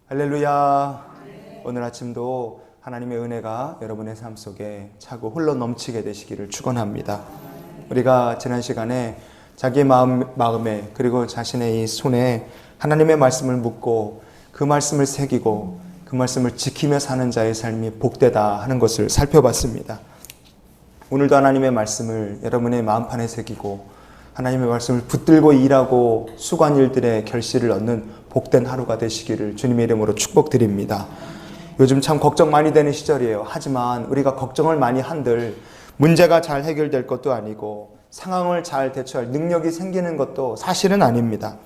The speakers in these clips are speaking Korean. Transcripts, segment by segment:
할렐루야. 오늘 아침도 하나님의 은혜가 여러분의 삶 속에 차고 흘러 넘치게 되시기를 축원합니다. 우리가 지난 시간에 자기의 마음에 그리고 자신의 이 손에 하나님의 말씀을 묻고 그 말씀을 새기고 그 말씀을 지키며 사는 자의 삶이 복되다 하는 것을 살펴봤습니다. 오늘도 하나님의 말씀을 여러분의 마음판에 새기고 하나님의 말씀을 붙들고 일하고 수고한 일들의 결실을 얻는 복된 하루가 되시기를 주님의 이름으로 축복드립니다. 요즘 참 걱정 많이 되는 시절이에요. 하지만 우리가 걱정을 많이 한들 문제가 잘 해결될 것도 아니고 상황을 잘 대처할 능력이 생기는 것도 사실은 아닙니다.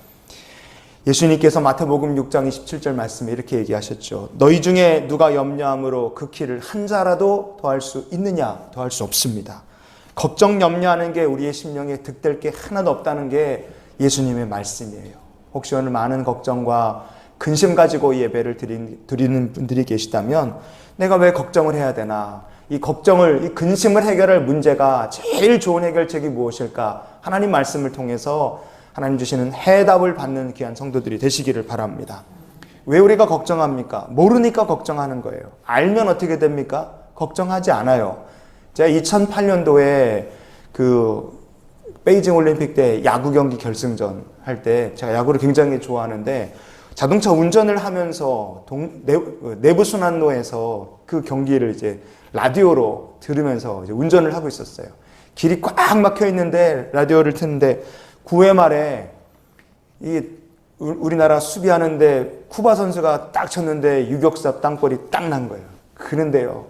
예수님께서 마태복음 6장 27절 말씀에 이렇게 얘기하셨죠. 너희 중에 누가 염려함으로 그 키를 한 자라도 더할 수 있느냐? 더할 수 없습니다. 걱정 염려하는 게 우리의 심령에 득될 게 하나도 없다는 게 예수님의 말씀이에요. 혹시 오늘 많은 걱정과 근심 가지고 예배를 드리는 분들이 계시다면 내가 왜 걱정을 해야 되나? 이 근심을 해결할 문제가 제일 좋은 해결책이 무엇일까? 하나님 말씀을 통해서 하나님 주시는 해답을 받는 귀한 성도들이 되시기를 바랍니다. 왜 우리가 걱정합니까? 모르니까 걱정하는 거예요. 알면 어떻게 됩니까? 걱정하지 않아요. 제가 2008년도에 베이징 올림픽 때 야구 경기 결승전 할 때 제가 야구를 굉장히 좋아하는데 자동차 운전을 하면서 내부 순환로에서 그 경기를 이제 라디오로 들으면서 이제 운전을 하고 있었어요. 길이 꽉 막혀 있는데 라디오를 트는데 9회 말에 우리나라 수비하는데 쿠바 선수가 딱 쳤는데 유격수 땅볼이 딱 난 거예요. 그런데요.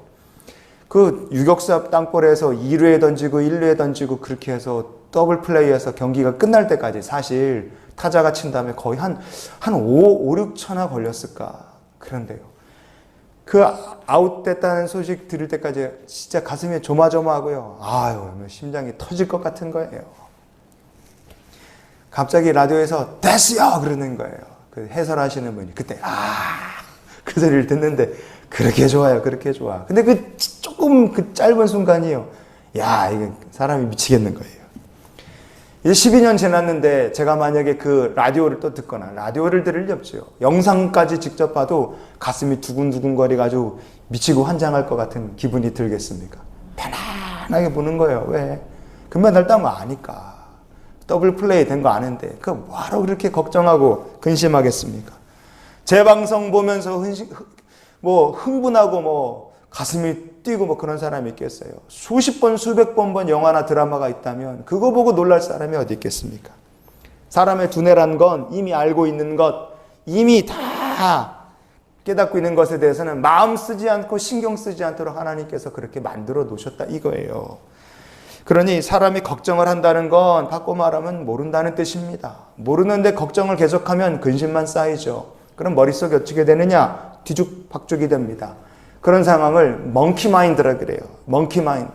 그 유격수 땅볼에서 2루에 던지고 1루에 던지고 그렇게 해서 더블 플레이에서 경기가 끝날 때까지 사실 타자가 친 다음에 거의 한 5, 6초나 걸렸을까. 그런데요. 그 아웃됐다는 소식 들을 때까지 진짜 가슴이 조마조마하고요. 아유, 심장이 터질 것 같은 거예요. 갑자기 라디오에서 됐어요! 그러는 거예요. 그 해설하시는 분이. 그때, 그 소리를 듣는데, 그렇게 좋아요, 그렇게 좋아. 근데 조금 짧은 순간이요. 이게 사람이 미치겠는 거예요. 이제 12년 지났는데, 제가 만약에 그 라디오를 또 듣거나, 라디오를 들을 리 없죠. 영상까지 직접 봐도 가슴이 두근두근거리가지고 미치고 환장할 것 같은 기분이 들겠습니까? 편안하게 보는 거예요. 왜? 금메달 딴 거 아니까. 더블 플레이 된 거 아는데 그 뭐하러 그렇게 걱정하고 근심하겠습니까? 재방송 보면서 흥분하고 가슴이 뛰고 그런 사람이 있겠어요? 수십 번 수백 번 본 영화나 드라마가 있다면 그거 보고 놀랄 사람이 어디 있겠습니까? 사람의 두뇌란 건 이미 알고 있는 것, 이미 다 깨닫고 있는 것에 대해서는 마음 쓰지 않고 신경 쓰지 않도록 하나님께서 그렇게 만들어 놓으셨다 이거예요. 그러니 사람이 걱정을 한다는 건 바꿔 말하면 모른다는 뜻입니다. 모르는데 걱정을 계속하면 근심만 쌓이죠. 그럼 머릿속이 어떻게 되느냐? 뒤죽박죽이 됩니다. 그런 상황을 멍키 마인드라 그래요. 멍키 마인드.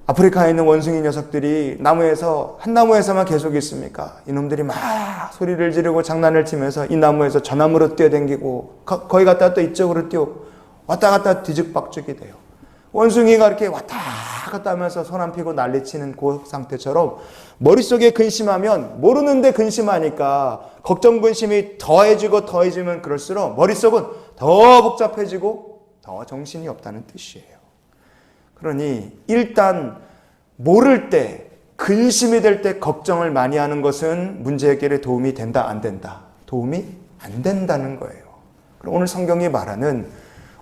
아프리카에 있는 원숭이 녀석들이 한 나무에서만 계속 있습니까? 이놈들이 막 소리를 지르고 장난을 치면서 이 나무에서 저 나무로 뛰어다니고 거기 갔다 또 이쪽으로 뛰고 왔다 갔다 뒤죽박죽이 돼요. 원숭이가 이렇게 왔다 갔다 하면서 손 안 피고 난리치는 그 상태처럼 머릿속에 근심하면 모르는데 근심하니까 걱정 근심이 더해지면 그럴수록 머릿속은 더 복잡해지고 더 정신이 없다는 뜻이에요. 그러니 일단 모를 때 근심이 될 때 걱정을 많이 하는 것은 문제 해결에 도움이 된다 안 된다? 도움이 안 된다는 거예요. 그럼 오늘 성경이 말하는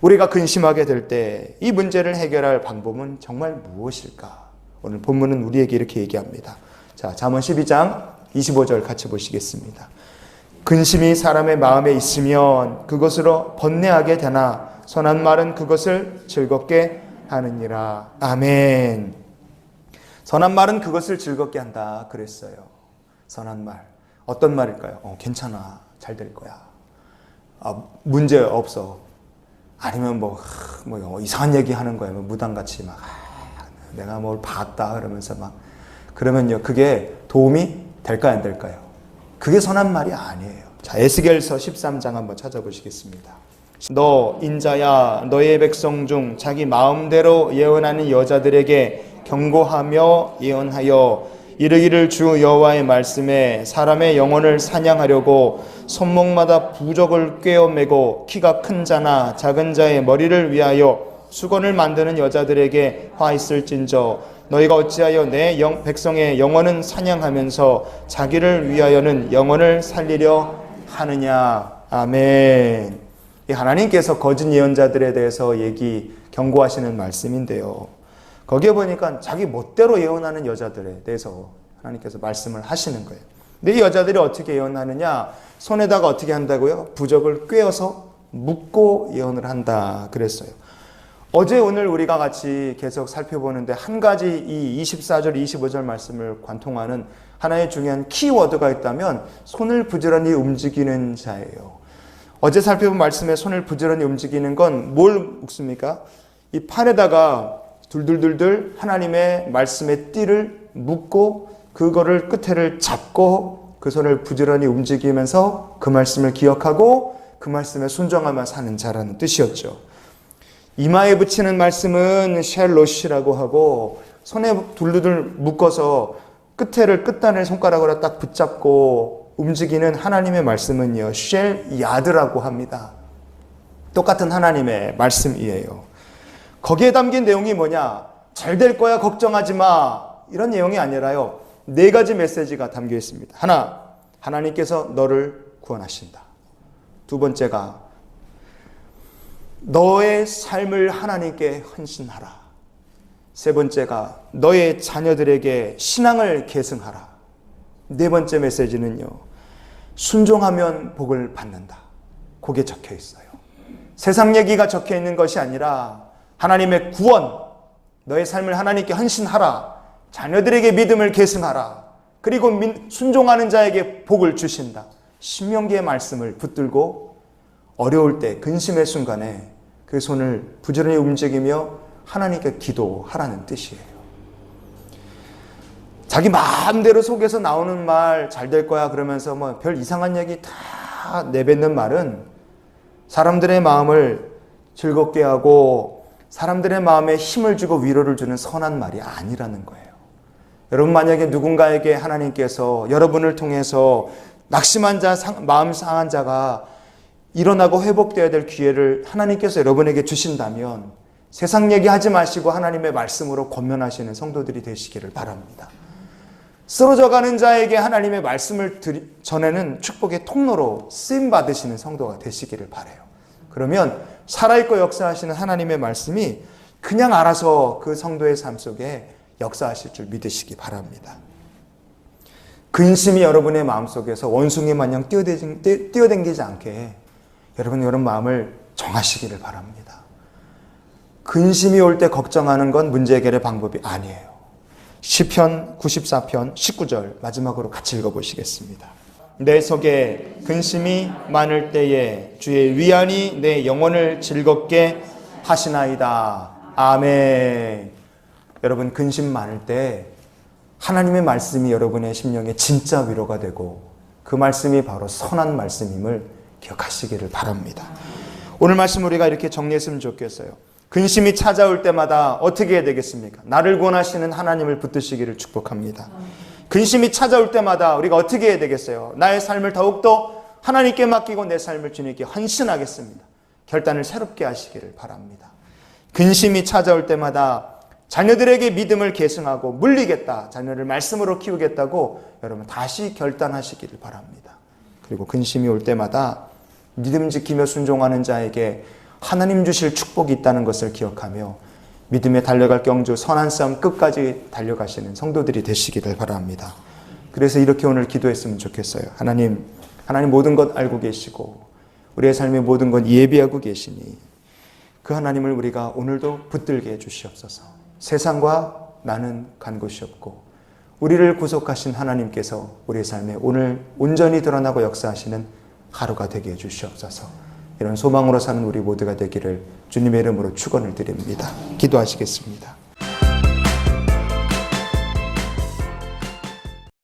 우리가 근심하게 될 때 이 문제를 해결할 방법은 정말 무엇일까? 오늘 본문은 우리에게 이렇게 얘기합니다. 자, 잠언 12장 25절 같이 보시겠습니다. 근심이 사람의 마음에 있으면 그것으로 번뇌하게 되나 선한 말은 그것을 즐겁게 하느니라. 아멘. 선한 말은 그것을 즐겁게 한다 그랬어요. 선한 말. 어떤 말일까요? 괜찮아. 잘 될 거야. 문제 없어. 아니면 이상한 얘기 하는 거예요. 무당같이 내가 뭘 봤다 그러면서 그러면요. 그게 도움이 될까요? 안 될까요? 그게 선한 말이 아니에요. 자, 에스겔서 13장 한번 찾아보시겠습니다. 너 인자야 너의 백성 중 자기 마음대로 예언하는 여자들에게 경고하며 예언하여 이르기를 주 여호와의 말씀에 사람의 영혼을 사냥하려고 손목마다 부적을 꿰어 매고 키가 큰 자나 작은 자의 머리를 위하여 수건을 만드는 여자들에게 화 있을진저 너희가 어찌하여 내 백성의 영혼은 사냥하면서 자기를 위하여는 영혼을 살리려 하느냐. 아멘. 이 하나님께서 거짓 예언자들에 대해서 경고하시는 말씀인데요. 거기에 보니까 자기 멋대로 예언하는 여자들에 대해서 하나님께서 말씀을 하시는 거예요. 근데 이 여자들이 어떻게 예언하느냐? 손에다가 어떻게 한다고요? 부적을 꿰어서 묶고 예언을 한다 그랬어요. 어제 오늘 우리가 같이 계속 살펴보는데 한 가지 이 24절 25절 말씀을 관통하는 하나의 중요한 키워드가 있다면 손을 부지런히 움직이는 자예요. 어제 살펴본 말씀에 손을 부지런히 움직이는 건 뭘 묶습니까? 이 판에다가 둘둘둘둘 하나님의 말씀의 띠를 묶고 그거를 끝에를 잡고 그 손을 부지런히 움직이면서 그 말씀을 기억하고 그 말씀에 순종하며 사는 자라는 뜻이었죠. 이마에 붙이는 말씀은 쉘롯이라고 하고 손에 둘둘둘 묶어서 끝단을 손가락으로 딱 붙잡고 움직이는 하나님의 말씀은요 쉘야드라고 합니다. 똑같은 하나님의 말씀이에요. 거기에 담긴 내용이 뭐냐? 잘 될 거야 걱정하지 마 이런 내용이 아니라요 4가지 메시지가 담겨 있습니다. 하나, 하나님께서 너를 구원하신다. 두 번째가 너의 삶을 하나님께 헌신하라. 세 번째가 너의 자녀들에게 신앙을 계승하라. 네 번째 메시지는요 순종하면 복을 받는다. 거기에 적혀 있어요. 세상 얘기가 적혀 있는 것이 아니라 하나님의 구원, 너의 삶을 하나님께 헌신하라. 자녀들에게 믿음을 계승하라. 그리고 순종하는 자에게 복을 주신다. 신명기의 말씀을 붙들고 어려울 때 근심의 순간에 그 손을 부지런히 움직이며 하나님께 기도하라는 뜻이에요. 자기 마음대로 속에서 나오는 말 잘 될 거야 그러면서 뭐 별 이상한 얘기 다 내뱉는 말은 사람들의 마음을 즐겁게 하고 사람들의 마음에 힘을 주고 위로를 주는 선한 말이 아니라는 거예요. 여러분 만약에 누군가에게 하나님께서 여러분을 통해서 낙심한 자, 마음 상한 자가 일어나고 회복되어야 될 기회를 하나님께서 여러분에게 주신다면 세상 얘기하지 마시고 하나님의 말씀으로 권면하시는 성도들이 되시기를 바랍니다. 쓰러져가는 자에게 하나님의 말씀을 전하는 축복의 통로로 쓰임받으시는 성도가 되시기를 바라요. 그러면 살아있고 역사하시는 하나님의 말씀이 그냥 알아서 그 성도의 삶 속에 역사하실 줄 믿으시기 바랍니다. 근심이 여러분의 마음속에서 원숭이 마냥 뛰어댕기지 않게 여러분 마음을 정하시기를 바랍니다. 근심이 올 때 걱정하는 건 문제 해결의 방법이 아니에요. 시편 94편 19절 마지막으로 같이 읽어보시겠습니다. 내 속에 근심이 많을 때에 주의 위안이 내 영혼을 즐겁게 하시나이다. 아멘. 여러분 근심 많을 때 하나님의 말씀이 여러분의 심령에 진짜 위로가 되고 그 말씀이 바로 선한 말씀임을 기억하시기를 바랍니다. 오늘 말씀 우리가 이렇게 정리했으면 좋겠어요. 근심이 찾아올 때마다 어떻게 해야 되겠습니까? 나를 구원하시는 하나님을 붙드시기를 축복합니다. 근심이 찾아올 때마다 우리가 어떻게 해야 되겠어요? 나의 삶을 더욱더 하나님께 맡기고 내 삶을 주님께 헌신하겠습니다. 결단을 새롭게 하시기를 바랍니다. 근심이 찾아올 때마다 자녀들에게 믿음을 계승하고 물리겠다, 자녀를 말씀으로 키우겠다고 여러분 다시 결단하시기를 바랍니다. 그리고 근심이 올 때마다 믿음 지키며 순종하는 자에게 하나님 주실 축복이 있다는 것을 기억하며 믿음에 달려갈 경주 선한 싸움 끝까지 달려가시는 성도들이 되시기를 바랍니다. 그래서 이렇게 오늘 기도했으면 좋겠어요. 하나님 모든 것 알고 계시고 우리의 삶의 모든 것 예비하고 계시니 그 하나님을 우리가 오늘도 붙들게 해주시옵소서. 세상과 나는 간 곳이 없고 우리를 구속하신 하나님께서 우리의 삶에 오늘 온전히 드러나고 역사하시는 하루가 되게 해주시옵소서. 이런 소망으로 사는 우리 모두가 되기를 주님의 이름으로 축원을 드립니다. 기도하시겠습니다.